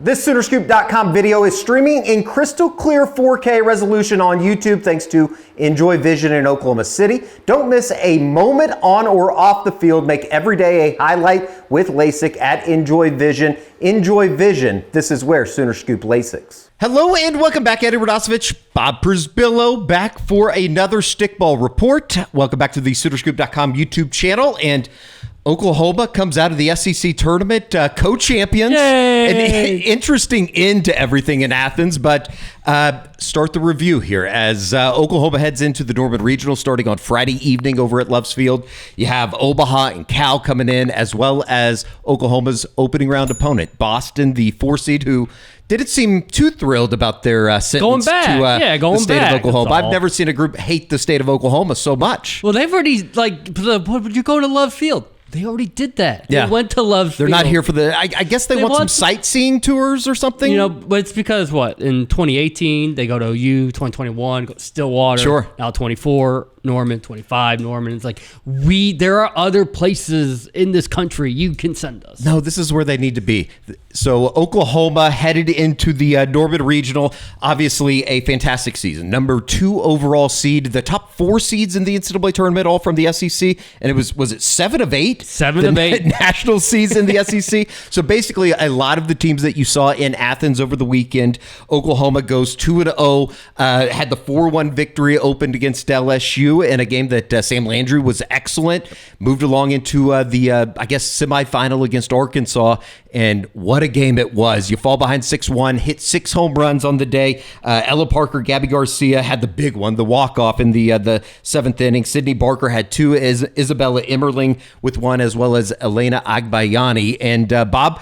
This Soonerscoop.com video is streaming in crystal clear 4K resolution on YouTube thanks to Enjoy Vision in Oklahoma City. Don't miss a moment on or off the field. Make every day a highlight with LASIK at Enjoy Vision. Enjoy Vision. This is where Soonerscoop LASIKs. Hello and welcome back, Eddie Radosevich. Bob Przybylo back for another Stickball report. Welcome back to the Soonerscoop.com YouTube channel. And Oklahoma comes out of the SEC tournament co-champions. Yay! An interesting end to everything in Athens, but start the review here as Oklahoma heads into the Norman Regional starting on Friday evening over at Loves Field. You have Omaha and Cal coming in, as well as Oklahoma's opening round opponent, Boston, the 4 seed, who didn't seem too thrilled about their sentence to the state of Oklahoma. I've never seen a group hate the state of Oklahoma so much. Well, they've already, you go to Love Field. They already did that. They went to Love Field. They're not here for the, I guess they want some sightseeing tours or something. You know, but it's because in 2018, they go to OU, 2021, go to Stillwater. Sure. Now 24, Norman, 25, Norman. It's like, there are other places in this country you can send us. No, this is where they need to be. So Oklahoma headed into the Norman Regional, obviously a fantastic season. Number 2 overall seed, the top 4 seeds in the NCAA tournament, all from the SEC. And it was it 7 of 8? 7 of 8 national seeds in the SEC. So basically, a lot of the teams that you saw in Athens over the weekend, Oklahoma goes 2-0, had the 4-1 victory, opened against LSU in a game that Sam Landry was excellent. Moved along into the semifinal against Arkansas, and what a game it was. You fall behind 6-1, hit 6 home runs on the day. Ella Parker, Gabby Garcia had the big one, the walk-off in the 7th inning. Sydney Barker had 2, Isabella Emmerling with 1, as well as Elena Agbayani. And Bob,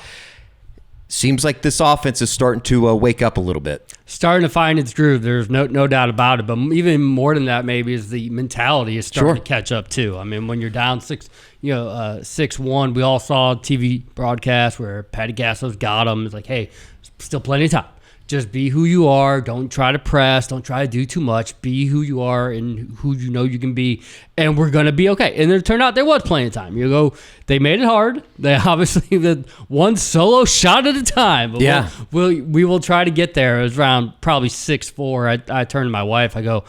seems like this offense is starting to wake up a little bit. Starting to find its groove. There's no doubt about it. But even more than that, maybe, is the mentality is starting to catch up too. I mean, when you're down 6-1, we all saw a TV broadcast where Patty Gasso's got them. It's like, hey, still plenty of time. Just be who you are. Don't try to press. Don't try to do too much. Be who you are and who you know you can be, and we're going to be okay. And it turned out there was plenty of time. They made it hard. They obviously did one solo shot at a time. But we will try to get there. It was around probably 6-4. I turned to my wife. I go,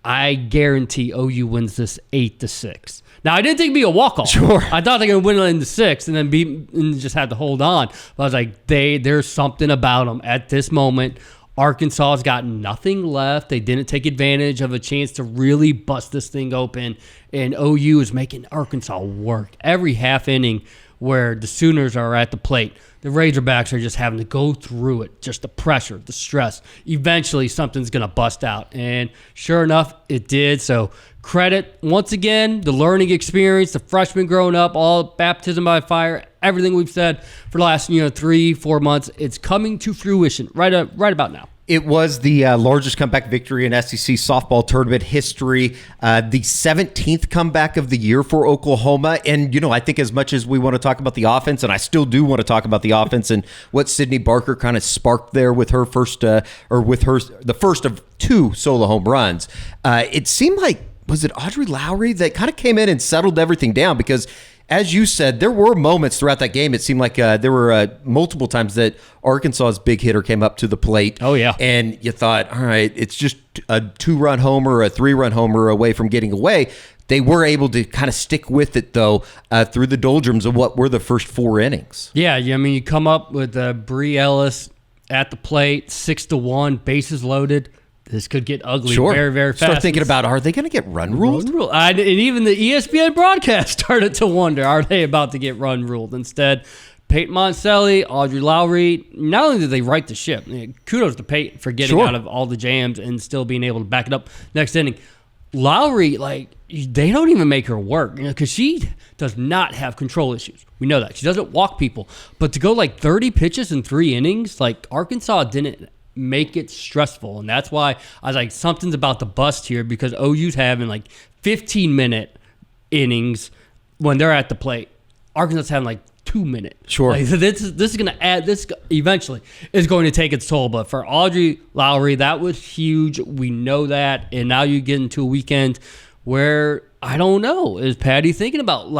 I guarantee OU wins this 8-6. Now, I didn't think it'd be a walk-off. Sure. I thought they were going to win it in the 6th and then just had to hold on. But I was like, there's something about them at this moment. Arkansas has got nothing left. They didn't take advantage of a chance to really bust this thing open. And OU is making Arkansas work. Every half inning where the Sooners are at the plate, the Razorbacks are just having to go through it, just the pressure, the stress. Eventually, something's going to bust out. And sure enough, it did. So credit, once again, the learning experience, the freshmen growing up, all baptism by fire, everything we've said for the last 3-4 months, it's coming to fruition right about now. It was the largest comeback victory in SEC softball tournament history, the 17th comeback of the year for Oklahoma. And, I think as much as we want to talk about the offense, and I still do want to talk about the offense and what Sydney Barker kind of sparked there with her the first of 2 solo home runs, it seemed like, was it Audrey Lowry that kind of came in and settled everything down? Because as you said, there were moments throughout that game. It seemed like there were multiple times that Arkansas's big hitter came up to the plate. Oh, yeah. And you thought, all right, it's just a 2-run homer, a 3-run homer away from getting away. They were able to kind of stick with it, though, through the doldrums of what were the first 4 innings. Yeah, I mean, you come up with Bree Ellis at the plate, 6-1, bases loaded. This could get ugly very, very fast. Start thinking about, are they going to get run ruled? And even the ESPN broadcast started to wonder, are they about to get run ruled? Instead, Peyton Monticelli, Audrey Lowry, not only did they right the ship, kudos to Peyton for getting out of all the jams and still being able to back it up next inning. Lowry, they don't even make her work, because she does not have control issues. We know that. She doesn't walk people. But to go 30 pitches in 3 innings, Arkansas didn't make it stressful. And that's why I was like, something's about to bust here, because OU's having 15-minute innings when they're at the plate. Arkansas's having 2-minute. Sure. So this is going to add, this eventually is going to take its toll. But for Audrey Lowry, that was huge. We know that. And now you get into a weekend where, I don't know, is Patty thinking about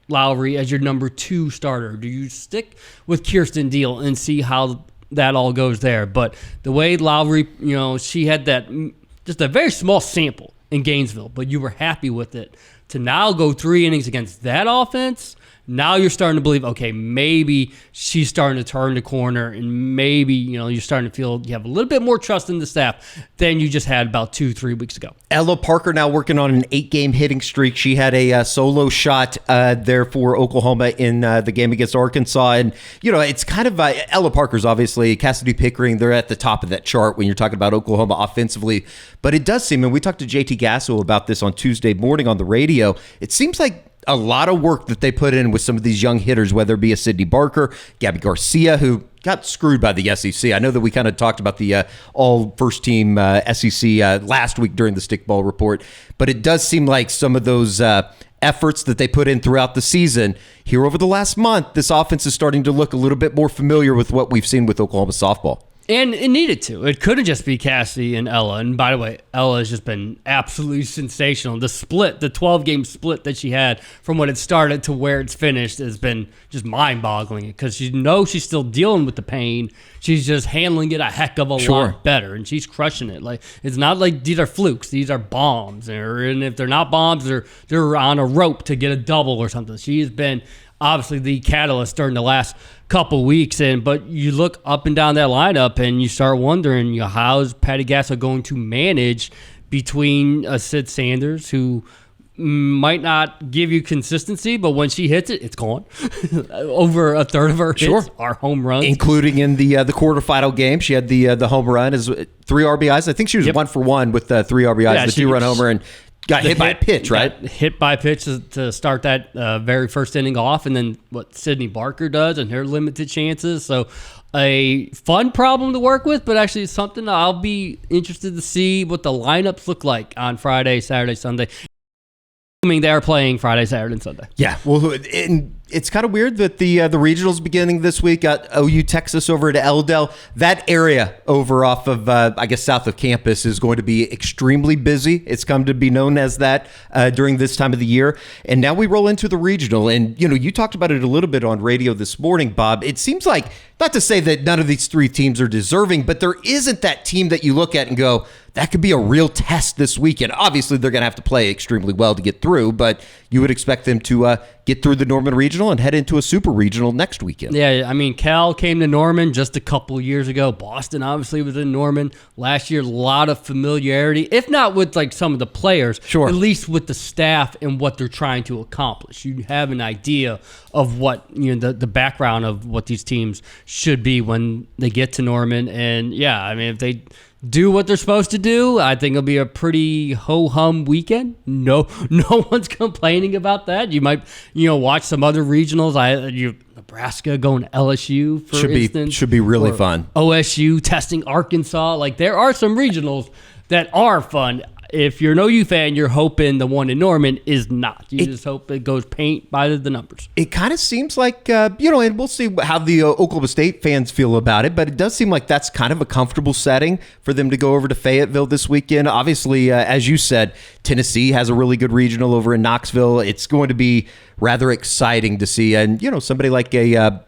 Lowry as your number 2 starter? Do you stick with Kirsten Deal and see how that all goes there? But the way Lowry, she had that just a very small sample in Gainesville, but you were happy with it. To now go 3 innings against that offense, now you're starting to believe, okay, maybe she's starting to turn the corner, and maybe, you're starting to feel you have a little bit more trust in the staff than you just had about 2-3 weeks ago. Ella Parker now working on an 8-game hitting streak. She had a solo shot there for Oklahoma in the game against Arkansas. And, it's kind of Ella Parker's obviously, Cassidy Pickering, they're at the top of that chart when you're talking about Oklahoma offensively. But it does seem, and we talked to JT Gasso about this on Tuesday morning on the radio, it seems like a lot of work that they put in with some of these young hitters, whether it be a Sydney Barker, Gabby Garcia, who got screwed by the SEC. I know that we kind of talked about the all first team SEC last week during the Stickball report, but it does seem like some of those efforts that they put in throughout the season here over the last month, this offense is starting to look a little bit more familiar with what we've seen with Oklahoma softball. And it needed to. It couldn't just be Cassie and Ella. And by the way, Ella has just been absolutely sensational. The 12-game split that she had from when it started to where it's finished has been just mind-boggling, because she's still dealing with the pain. She's just handling it a heck of a lot better, and she's crushing it. Like, it's not like these are flukes. These are bombs. And if they're not bombs, they're on a rope to get a double or something. She has been obviously the catalyst during the last couple weeks, but you look up and down that lineup and you start wondering, how's Patty Gasso going to manage between Sid Sanders, who might not give you consistency, but when she hits it, it's gone. Over a third of her hits are home runs, including in the quarterfinal game. She had the home run as 3 RBIs. I think she was 1 for 1 with 3 RBIs, the 2-run homer, and got hit by a pitch, right? Hit by a pitch to start that very first inning off, and then what Sydney Barker does and her limited chances. So a fun problem to work with, but actually it's something I'll be interested to see what the lineups look like on Friday, Saturday, Sunday. I mean, they're playing Friday, Saturday, and Sunday. Yeah, well, it's kind of weird that the regionals beginning this week got OU Texas over to Eldell. That area over off of, I guess, south of campus is going to be extremely busy. It's come to be known as that during this time of the year. And now we roll into the regional. And, you talked about it a little bit on radio this morning, Bob. It seems like, not to say that none of these 3 teams are deserving, but there isn't that team that you look at and go, that could be a real test this weekend. Obviously, they're going to have to play extremely well to get through, but you would expect them to get through the Norman Regional and head into a super regional next weekend. Yeah, I mean, Cal came to Norman just a couple years ago. Boston obviously was in Norman last year. A lot of familiarity, if not with like some of the players, at least with the staff and what they're trying to accomplish. You have an idea of what, the background of what these teams should be when they get to Norman. And yeah, I mean, if they do what they're supposed to do, I think it'll be a pretty ho-hum weekend. No one's complaining about that. You might, watch some other regionals. Nebraska going to LSU, for instance. Should be really fun. OSU testing Arkansas. Like, there are some regionals that are fun. If you're an OU fan, you're hoping the one in Norman is not. You just hope it goes paint by the numbers. It kind of seems like, and we'll see how the Oklahoma State fans feel about it, but it does seem like that's kind of a comfortable setting for them to go over to Fayetteville this weekend. Obviously, as you said, Tennessee has a really good regional over in Knoxville. It's going to be rather exciting to see. And, somebody like the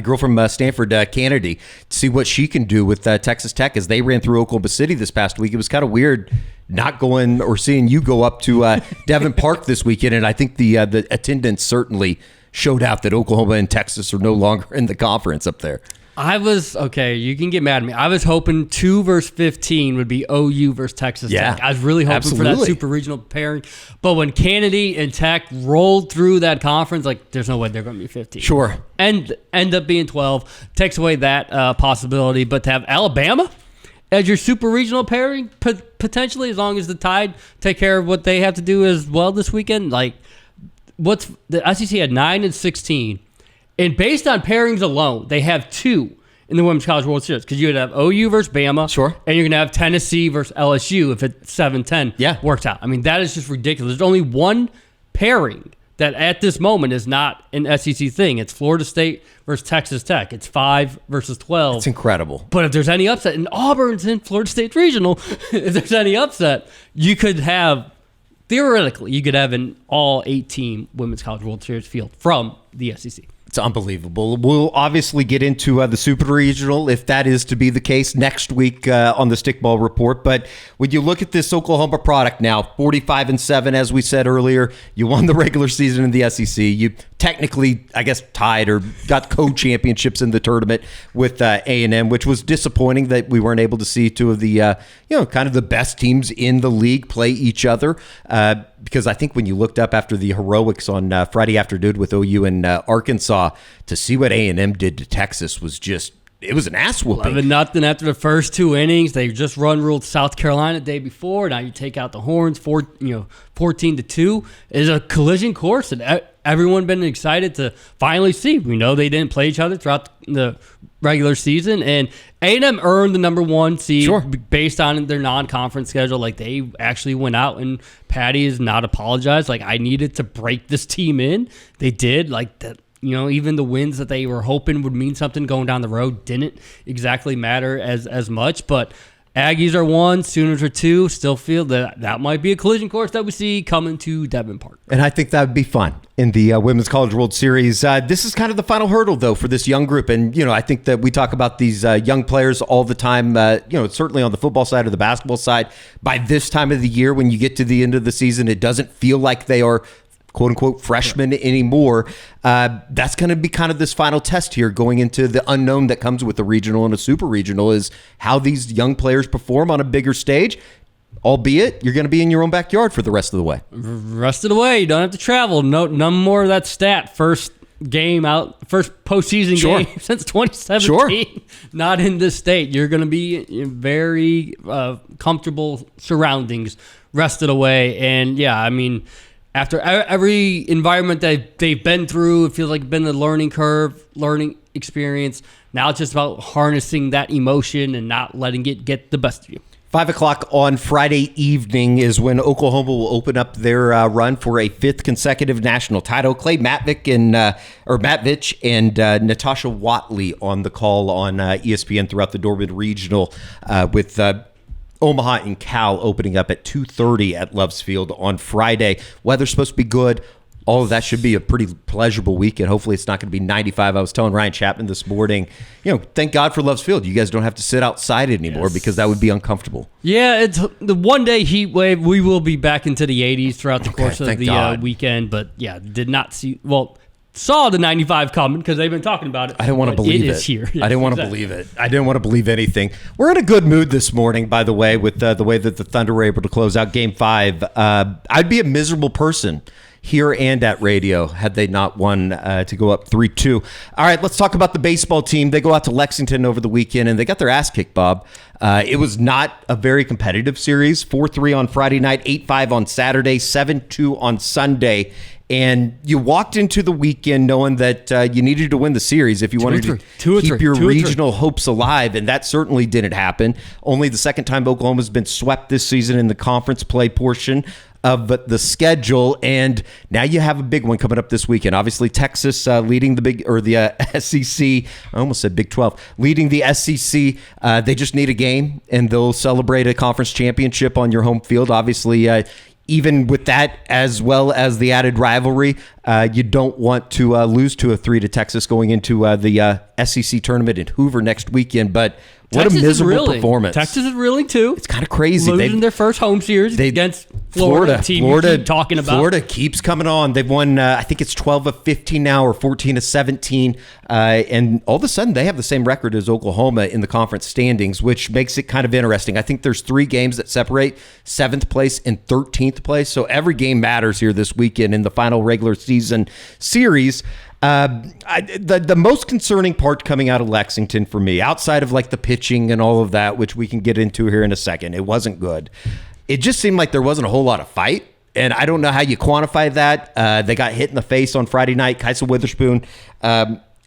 girl from Stanford, Kennedy, to see what she can do with Texas Tech as they ran through Oklahoma City this past week. It was kind of weird not going or seeing you go up to Devon Park this weekend, and I think the attendance certainly showed out that Oklahoma and Texas are no longer in the conference up there. You can get mad at me. I was hoping 2 versus 15 would be OU versus Texas Tech. I was really hoping for that super regional pairing. But when Kennedy and Tech rolled through that conference, there's no way they're going to be 15. Sure. And end up being 12. Takes away that possibility. But to have Alabama as your super regional pairing, potentially, as long as the Tide take care of what they have to do as well this weekend, the SEC had 9 and 16. And based on pairings alone, they have 2 in the Women's College World Series, because you would have OU versus Bama, and you're going to have Tennessee versus LSU if it's 7-10 works out. I mean, that is just ridiculous. There's only one pairing that at this moment is not an SEC thing. It's Florida State versus Texas Tech. It's 5 versus 12. It's incredible. But if there's any upset, and Auburn's in Florida State Regional, if there's any upset, you could have theoretically, you could have an all 8-team Women's College World Series field from the SEC. It's unbelievable. We'll obviously get into the Super Regional, if that is to be the case, next week on the Stickball Report. But when you look at this Oklahoma product now, 45-7, as we said earlier, you won the regular season in the SEC. You technically, I guess, tied or got co-championships in the tournament with A&M, which was disappointing that we weren't able to see two of the, kind of the best teams in the league play each other. Because I think when you looked up after the heroics on Friday afternoon with OU and Arkansas, to see what A&M did to Texas was just, it was an ass whooping. 11-0 after the first 2 innings. They just ruled South Carolina the day before. Now you take out the Horns, 14-2. It's a collision course, and everyone been excited to finally see. We know they didn't play each other throughout the regular season, and A&M earned the number 1 seed based on their non-conference schedule. Like, they actually went out, and Patty has not apologized. Like, I needed to break this team in. They did. Like, that. Even the wins that they were hoping would mean something going down the road didn't exactly matter as much. But Aggies are 1, Sooners are 2. Still feel that might be a collision course that we see coming to Devon Park. And I think that would be fun in the Women's College World Series. This is kind of the final hurdle, though, for this young group. And, I think that we talk about these young players all the time, certainly on the football side or the basketball side. By this time of the year, when you get to the end of the season, it doesn't feel like they are quote-unquote freshmen anymore. That's going to be kind of this final test here going into the unknown that comes with a regional and a super regional, is how these young players perform on a bigger stage, albeit you're going to be in your own backyard for the rest of the way. Rest of the way. You don't have to travel. None more of that stat. First game out, first postseason game since 2017. Not in this state. You're going to be in very comfortable surroundings rest of the way. And, after every environment that they've been through, it feels like it's been a learning curve, learning experience. Now it's just about harnessing that emotion and not letting it get the best of you. 5 o'clock on Friday evening is when Oklahoma will open up their run for a 5th consecutive national title. Clay Matvich and Natasha Watley on the call on ESPN throughout the Dorman Regional with Omaha and Cal opening up at 2:30 at Loves Field on Friday. Weather's supposed to be good. All of that should be a pretty pleasurable weekend. Hopefully it's not going to be 95. I was telling Ryan Chapman this morning, thank God for Loves Field. You guys don't have to sit outside anymore because that would be uncomfortable. Yeah, it's the one-day heat wave. We will be back into the 80s throughout the course of the weekend. But, did not see – saw the 95 coming because they've been talking about it. I didn't want to believe it. It is here. I didn't want to believe it. I didn't want to believe anything. We're in a good mood this morning, by the way, with the way that the Thunder were able to close out Game 5. I'd be a miserable person here and at radio had they not won to go up 3-2. All right, let's talk about the baseball team. They go out to Lexington over the weekend, and they got their ass kicked, Bob. It was not a very competitive series. 4-3 on Friday night, 8-5 on Saturday, 7-2 on Sunday. And you walked into the weekend knowing that you needed to win the series if you wanted to keep your regional hopes alive, and that certainly didn't happen. Only the second time Oklahoma's been swept this season in the conference play portion of the schedule, and now you have a big one coming up this weekend. Obviously, Texas leading the SEC. I almost said Big 12. Leading the SEC. They just need a game, and they'll celebrate a conference championship on your home field. Obviously, even with that, as well as the added rivalry, you don't want to lose 2-3 to Texas going into the SEC tournament in Hoover next weekend. But what Texas a miserable performance. Texas is reeling, too. It's kind of crazy. Losing their first home series against Florida. Team you keep talking about. Florida keeps coming on. They've won, I think it's 12 of 15 now, or 14 of 17. And all of a sudden, they have the same record as Oklahoma in the conference standings, which makes it kind of interesting. I think there's 3 games that separate 7th place and 13th place. So every game matters here this weekend in the final regular season series. The most concerning part coming out of Lexington for me, outside of like the pitching and all of that, which we can get into here in a second, it wasn't good. It just seemed like there wasn't a whole lot of fight, and I don't know how you quantify that. They got hit in the face on Friday night. Kysel Witherspoon,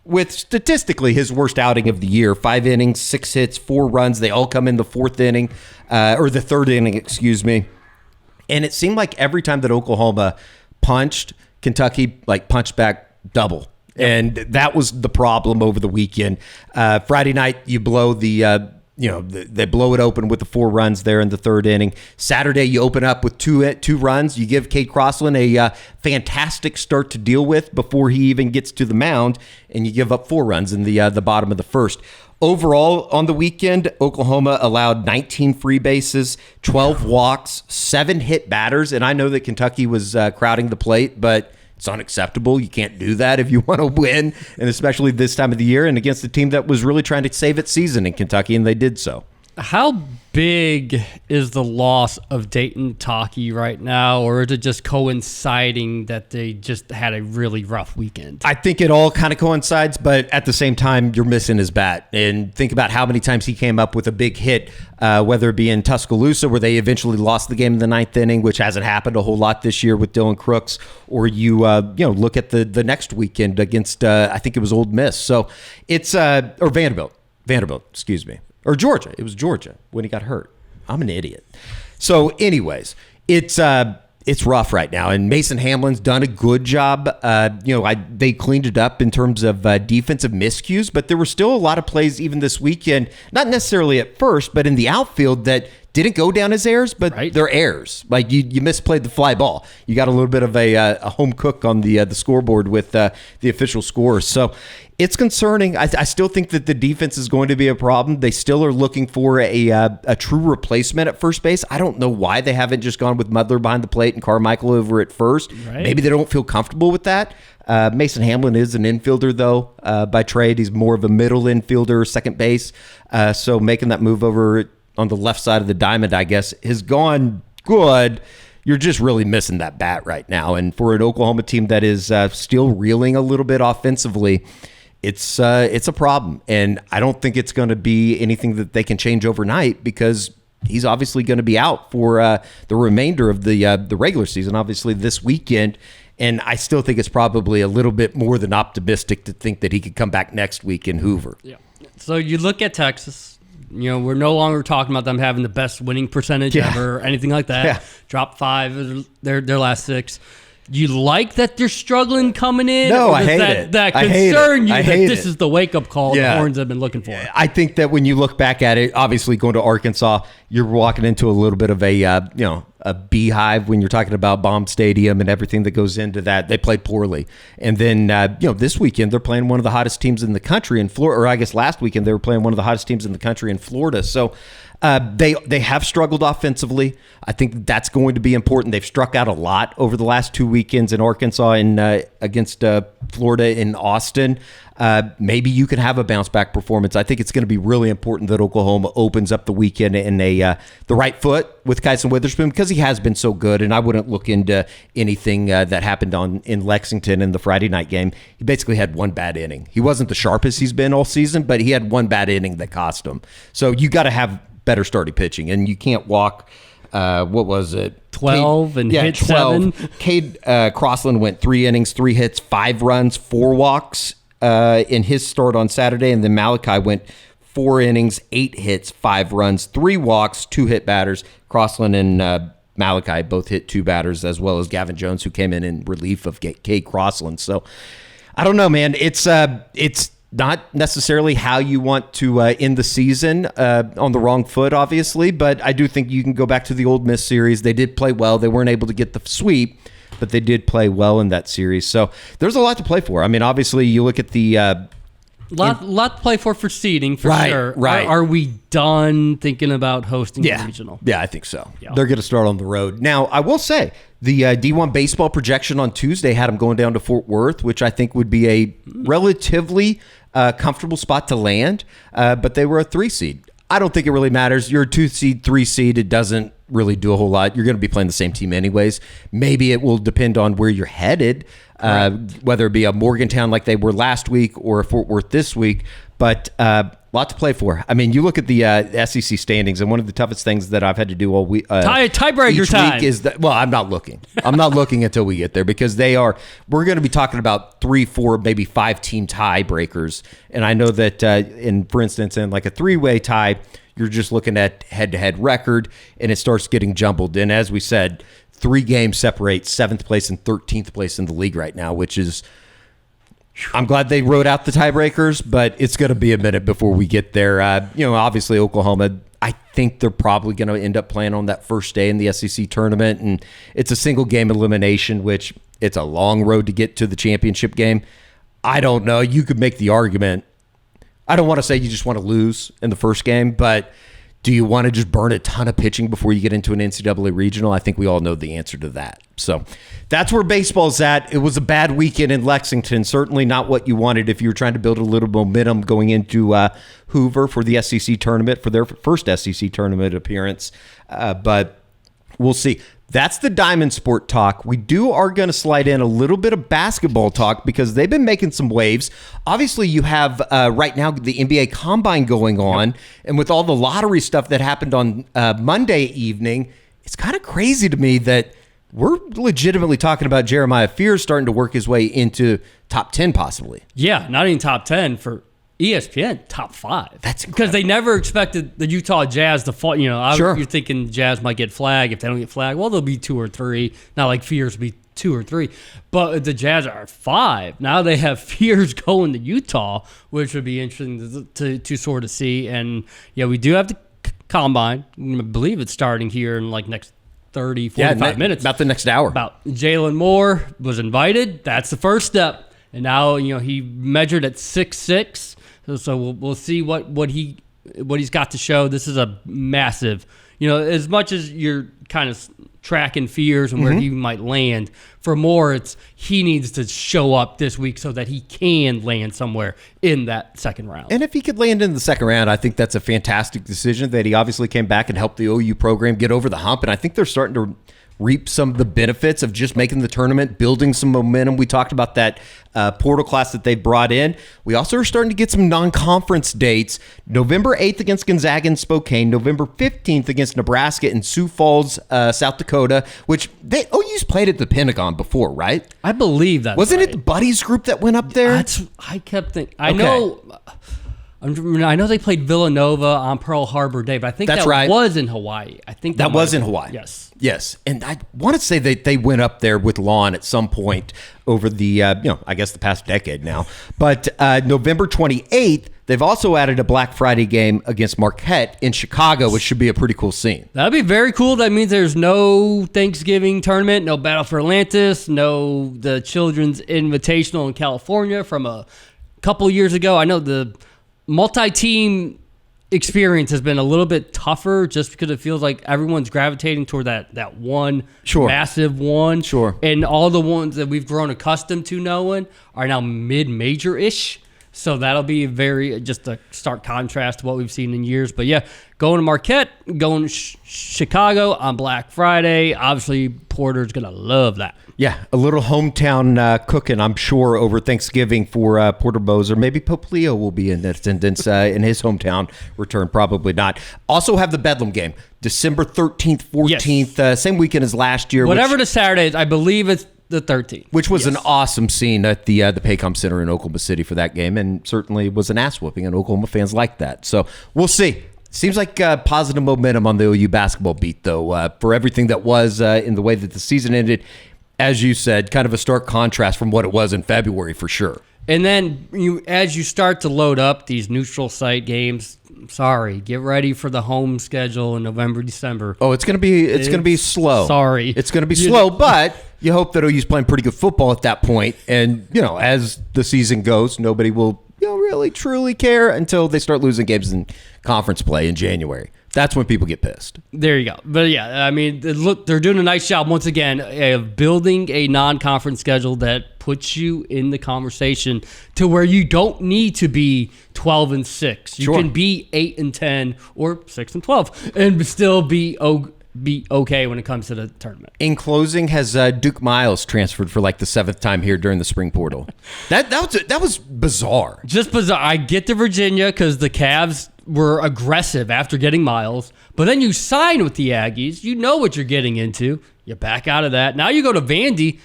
with statistically his worst outing of the year, 5 innings, 6 hits, 4 runs. They all come in the 4th inning, or the 3rd inning, excuse me. And it seemed like every time that Oklahoma punched, Kentucky punched back double. And that was the problem over the weekend. Friday night, you blow the They blow it open with the 4 runs there in the 3rd inning. Saturday, you open up with two runs. You give Cade Crossland a fantastic start to deal with before he even gets to the mound, and you give up 4 runs in the bottom of the 1st. Overall, on the weekend, Oklahoma allowed 19 free bases, 12 walks, 7 hit batters, and I know that Kentucky was crowding the plate, but it's unacceptable. You can't do that if you want to win, and especially this time of the year and against a team that was really trying to save its season in Kentucky, and they did so. How big is the loss of Dayton Taki right now, or is it just coinciding that they just had a really rough weekend? I think it all kind of coincides, but at the same time, you're missing his bat. And think about how many times he came up with a big hit, whether it be in Tuscaloosa, where they eventually lost the game in the 9th inning, which hasn't happened a whole lot this year with Dylan Crooks, or you look at the next weekend against, I think it was Ole Miss. So it's, or Vanderbilt, excuse me. Or Georgia. It was Georgia when he got hurt. I'm an idiot. So anyways, it's rough right now. And Mason Hamlin's done a good job. They cleaned it up in terms of defensive miscues, but there were still a lot of plays even this weekend, not necessarily at first, but in the outfield that didn't go down as errors, but they're errors. Like you misplayed the fly ball. You got a little bit of a home cook on the scoreboard with the official scores. So it's concerning. I still think that the defense is going to be a problem. They still are looking for a true replacement at first base. I don't know why they haven't just gone with Mudler behind the plate and Carmichael over at first. Right. Maybe they don't feel comfortable with that. Mason Hamlin is an infielder, though, by trade. He's more of a middle infielder, second base. So making that move over on the left side of the diamond, I guess, has gone good. You're just really missing that bat right now. And for an Oklahoma team that is still reeling a little bit offensively, it's a problem. And I don't think it's going to be anything that they can change overnight, because he's obviously going to be out for the remainder of the regular season, obviously this weekend. And I still think it's probably a little bit more than optimistic to think that he could come back next week in Hoover. Yeah. So you look at Texas. We're no longer talking about them having the best winning percentage ever or anything like that. Yeah. Drop 5 their last 6. You like that they're struggling coming in? No, I hate it. That concern you that this is the wake-up call the Horns have been looking for? I think that when you look back at it, obviously going to Arkansas, you're walking into a little bit of a beehive when you're talking about Baum Stadium and everything that goes into that. They played poorly. And then, this weekend they're playing one of the hottest teams in the country in Florida, or I guess last weekend they were playing one of the hottest teams in the country in Florida. So they have struggled offensively. I think that's going to be important. They've struck out a lot over the last 2 weekends in Arkansas and against Florida in Austin. Maybe you can have a bounce back performance. I think it's going to be really important that Oklahoma opens up the weekend in the right foot with Kyson Witherspoon, because he has been so good. And I wouldn't look into anything that happened in Lexington in the Friday night game. He basically had one bad inning. He wasn't the sharpest he's been all season, but he had one bad inning that cost him. So you got to have better starting pitching, and you can't walk. What was it? 12 and hit 12. 7. Cade Crossland went 3 innings, 3 hits, 5 runs, 4 walks in his start on Saturday, and then Malachi went 4 innings, 8 hits, 5 runs, 3 walks, 2 hit batters. Crossland and Malachi both hit 2 batters, as well as Gavin Jones, who came in relief of Cade Crossland. So I don't know, man. It's not necessarily how you want to end the season on the wrong foot, obviously, but I do think you can go back to the Ole Miss series. They did play well. They weren't able to get the sweep, but they did play well in that series. So there's a lot to play for. I mean, obviously, you look at the lot to play for seeding, for sure. Right. Are we done thinking about hosting the regional? Yeah, I think so. Yeah. They're going to start on the road. Now, I will say, the D1 baseball projection on Tuesday had them going down to Fort Worth, which I think would be a relatively comfortable spot to land, but they were a 3 seed. I don't think it really matters. You're a 2 seed, 3 seed. It doesn't really do a whole lot. You're going to be playing the same team anyways. Maybe it will depend on where you're headed, whether it be a Morgantown like they were last week or a Fort Worth this week. But a lot to play for. I mean, you look at the SEC standings, and one of the toughest things that I've had to do all week, tiebreaker time, week is that. Well, I'm not looking. I'm not looking until we get there, because we're going to be talking about 3, 4, maybe 5 team tiebreakers. And I know that for instance, in like a 3-way tie, you're just looking at head-to-head record, and it starts getting jumbled. And as we said, 3 games separate 7th place and 13th place in the league right now, which is I'm glad they wrote out the tiebreakers, but it's going to be a minute before we get there. Obviously Oklahoma, I think they're probably going to end up playing on that first day in the SEC tournament, and it's a single game elimination, which it's a long road to get to the championship game. I don't know. You could make the argument. I don't want to say you just want to lose in the first game, but do you want to just burn a ton of pitching before you get into an NCAA regional? I think we all know the answer to that. So that's where baseball's at. It was a bad weekend in Lexington. Certainly not what you wanted if you were trying to build a little momentum going into Hoover for the SEC tournament, for their first SEC tournament appearance. But we'll see. That's the Diamond Sport talk. We are going to slide in a little bit of basketball talk because they've been making some waves. Obviously, you have right now the NBA Combine going on, and with all the lottery stuff that happened on Monday evening, it's kind of crazy to me that we're legitimately talking about Jeremiah Fears starting to work his way into top 10 possibly. Yeah, not even top 10 for ESPN, top 5. That's because they never expected the Utah Jazz to fall. Sure. You're thinking Jazz might get flagged. If they don't get flagged, well, they'll be 2 or 3. Not like Fears will be 2 or 3. But the Jazz are 5. Now they have Fears going to Utah, which would be interesting to sort of see. And, yeah, we do have the Combine. I believe it's starting here in like next 30, 45 minutes. About the next hour. About Jalen Moore was invited. That's the first step. And now, he measured at 6'6". So we'll see what he's got to show. This is a massive, as much as you're kind of tracking Fears and where he might land, for Moore, he needs to show up this week so that he can land somewhere in that second round. And if he could land in the second round, I think that's a fantastic decision that he obviously came back and helped the OU program get over the hump. And I think they're starting to reap some of the benefits of just making the tournament, building some momentum. We talked about that portal class that they brought in. We also are starting to get some non-conference dates. November 8th against Gonzaga in Spokane, November 15th against Nebraska in Sioux Falls, South Dakota, which OU's played at the Pentagon before, right? I believe that. Wasn't it the Buddies group that went up there? I kept thinking. I know they played Villanova on Pearl Harbor Day, but I think that right. was in Hawaii. I think that was in Hawaii. Yes. And I want to say that they went up there with Lon at some point over the, I guess the past decade now. But November 28th, they've also added a Black Friday game against Marquette in Chicago, which should be a pretty cool scene. That'd be very cool. That means there's no Thanksgiving tournament, no Battle for Atlantis, no the Children's Invitational in California from a couple years ago. I know the multi-team experience has been a little bit tougher just because it feels like everyone's gravitating toward that one massive one. Sure. And all the ones that we've grown accustomed to knowing are now mid-major-ish. So that'll be just a stark contrast to what we've seen in years. But yeah, going to Marquette, going to Chicago on Black Friday. Obviously, Porter's going to love that. Yeah, a little hometown cooking, I'm sure, over Thanksgiving for Porter Bozer. Maybe Pope Leo will be in attendance in his hometown return. Probably not. Also have the Bedlam game, December 13th, 14th, yes. Same weekend as last year. Whatever the Saturday is, I believe it's the 13th. Which was an awesome scene at the Paycom Center in Oklahoma City for that game, and certainly was an ass whooping, and Oklahoma fans like that. So we'll see. Seems like positive momentum on the OU basketball beat, though, for everything that was in the way that the season ended. As you said, kind of a stark contrast from what it was in February for sure. And then as you start to load up these neutral site games, get ready for the home schedule in November, December. Oh, it's gonna be slow. Sorry, it's gonna be slow, but you hope that OU's playing pretty good football at that point. And as the season goes, nobody will really truly care until they start losing games in conference play in January. That's when people get pissed. There you go. But yeah, I mean, look, they're doing a nice job once again of building a non-conference schedule that puts you in the conversation to where you don't need to be 12-6. You can be 8-10 or 6-12 and still be okay when it comes to the tournament. In closing, has Duke Miles transferred for like the 7th time here during the spring portal? That was bizarre. Just bizarre. I get to Virginia because the Cavs were aggressive after getting Miles, but then you sign with the Aggies. You know what you're getting into. You back out of that. Now you go to Vandy.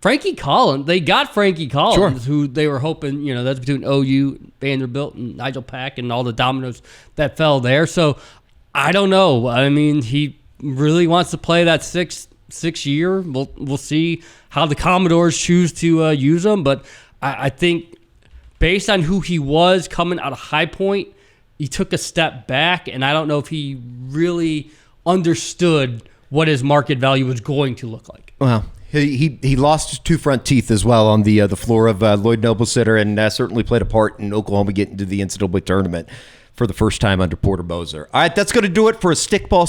Frankie Collins. They got Frankie Collins, who they were hoping, that's between OU, Vanderbilt, and Nigel Pack and all the dominoes that fell there. So I don't know. I mean, he really wants to play that six year. We'll see how the Commodores choose to use him, but I think based on who he was coming out of High Point, he took a step back, and I don't know if he really understood what his market value was going to look like. Well, he lost 2 front teeth as well on the floor of Lloyd Noble Center, and certainly played a part in Oklahoma getting to the NCAA tournament for the first time under Porter Moser. All right, that's going to do it for a Stickball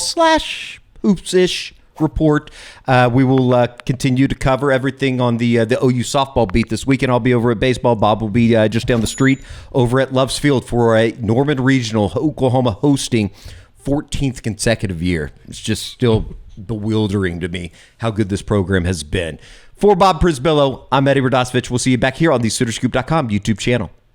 / Hoops-ish report. We will continue to cover everything on the OU softball beat this weekend. I'll be over at baseball. Bob will be just down the street over at Love's Field for a Norman Regional, Oklahoma hosting 14th consecutive year. It's just still bewildering to me how good this program has been. For Bob Przybylo, I'm Eddie Radosevich. We'll see you back here on the SoonerScoop.com YouTube channel.